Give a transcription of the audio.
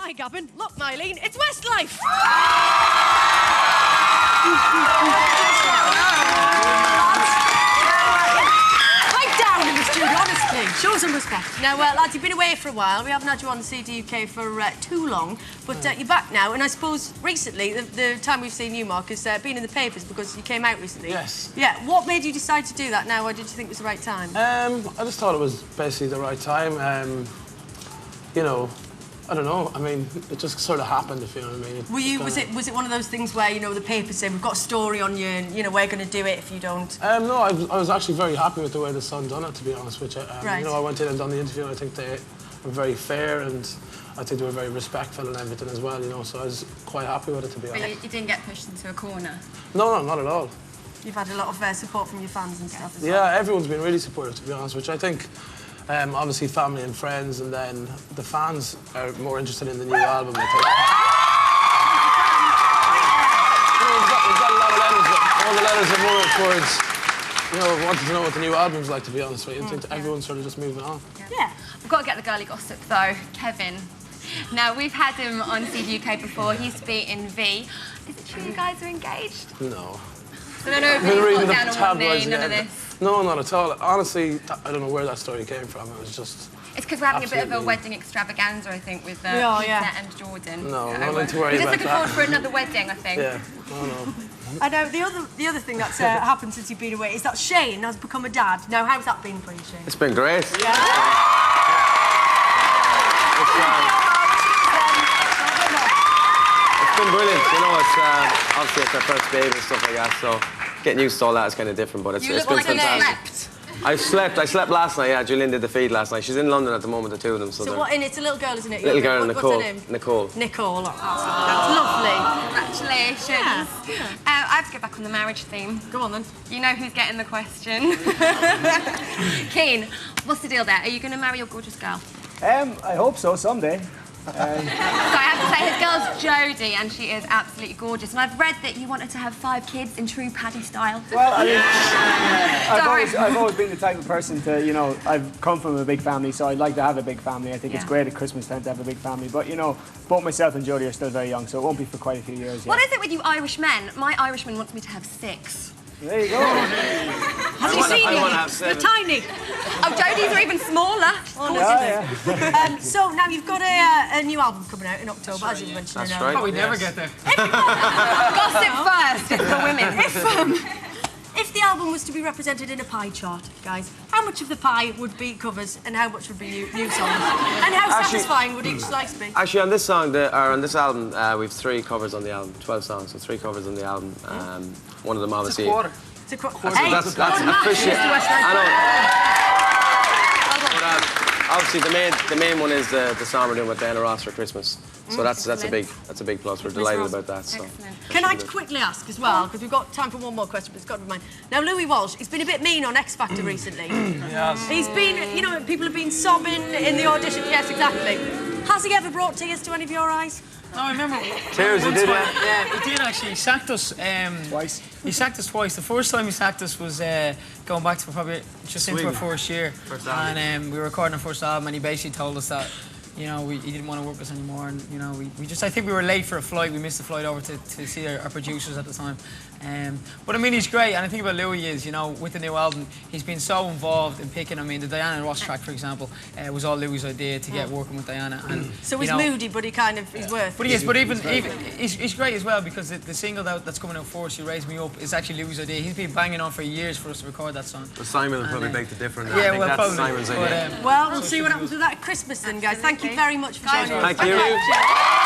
Hi, Gavin. Look, Mylene, it's Westlife! Pipe down in the studio, honestly. Show some respect. Now, lads, you've been away for a while. We haven't had you on the CDUK for too long, but you're back now, and I suppose recently, the time we've seen you, Mark, has been in the papers because you came out recently. Yes. Yeah, what made you decide to do that now, or did you think it was the right time? I just thought it was basically the right time. You know, I don't know. I mean, it just sort of happened, if you know what I mean. Were you? Was it one of those things where, you know, the papers say we've got a story on you, and, you know, we're going to do it if you don't? No, I was actually very happy with the way the Sun done it, to be honest with you. Right. You know, I went in and done the interview, and I think they were very fair, and I think they were very respectful and everything as well. You know, so I was quite happy with it, to be honest. But you didn't get pushed into a corner. No, not at all. You've had a lot of support from your fans and stuff as well. Yeah, everyone's been really supportive, to be honest, which I think. Obviously family and friends, and then the fans are more interested in the new album, I think. You know, we've got a lot of letters, but all the letters are more towards, you know, wanting to know what the new album's like, to be honest with you. I think everyone's sort of just moving on. Yeah. We've got to get the girly gossip, though. Kevin. Now, we've had him on CDUK before. He used to be in V. Is it true you guys are engaged? No. So I don't know if you put down on one knee, none of this. No, not at all. Honestly, I don't know where that story came from. It was just... It's because we're having a bit of a wedding extravaganza, I think, with Peter and Jordan. No, nothing to worry about that. We're just looking forward for another wedding, I think. Yeah, no. I know, the other thing that's happened since you've been away is that Shane has become a dad. Now, how's that been for you, Shane? It's been great. Yeah. It's been brilliant. You know, it's obviously it's our first baby and stuff like that, so getting used to all that is kind of different, but it's been fantastic. I slept last night, yeah. Julian did the feed last night. She's in London at the moment, the two of them. So what, and it's a little girl, isn't it? Little girl, Nicole. What's her name? Nicole. Nicole, that's lovely. Congratulations. Yeah. I have to get back on the marriage theme. Go on, then. You know who's getting the question. Keen, what's the deal there? Are you going to marry your gorgeous girl? I hope so, someday. So I have to say, his girl's Jodie, and she is absolutely gorgeous. And I've read that you wanted to have 5 kids in true Paddy style. Well, I mean, I've always been the type of person to, you know, I've come from a big family, so I'd like to have a big family. I think it's great at Christmas time to have a big family. But, you know, both myself and Jodie are still very young, so it won't be for quite a few years yet. What is it with you Irish men? My Irishman wants me to have 6. There you go. Have you seen them? They're tiny. Oh, Jodie's are even smaller. So now you've got a new album coming out in October, as you mentioned. That's right. We never get there. Gossip first, it's for women. If the album was to be represented in a pie chart, guys, how much of the pie would be covers and how much would be new songs? And how satisfying would each slice be? Actually, on this song, on this album, we've 3 covers on the album, 12 songs, so 3 covers on the album. One of them obviously. It's a quarter. Hey, that's appreciate. I know. Obviously, the main one is the song we're doing with Diana Ross for Christmas. So that's a big plus. We're delighted about that. So. Can I quickly ask as well, because we've got time for one more question, but it's got to be mine. Now, Louis Walsh, he's been a bit mean on X Factor recently. Yes. He's been, you know, people have been sobbing in the audition. Yes, exactly. Has he ever brought tears to any of your eyes? No, I remember. Cheers, he did, Yeah, he did actually. He sacked us. Twice. He sacked us twice. The first time he sacked us was going back to probably just into our first year. And we were recording our first album, and he basically told us that, you know, he didn't want to work with us anymore, and, you know, we just, I think we were late for a flight. We missed the flight over to see our producers at the time. But I mean, he's great, and I think about Louis is, you know, with the new album, he's been so involved in picking. I mean, the Diana Ross track, for example, was all Louis' idea to get working with Diana. And so he's moody, but he kind of he's worth. But he is. But even he's great as well, because the single that's coming out for us, "You Raise Me Up," is actually Louis' idea. He's been banging on for years for us to record that song. But Simon will probably make the difference. Yeah, I think that's probably. Simon's idea. Well, we'll see what happens with that at Christmas then, guys. Thank you very much for joining us. Thank you.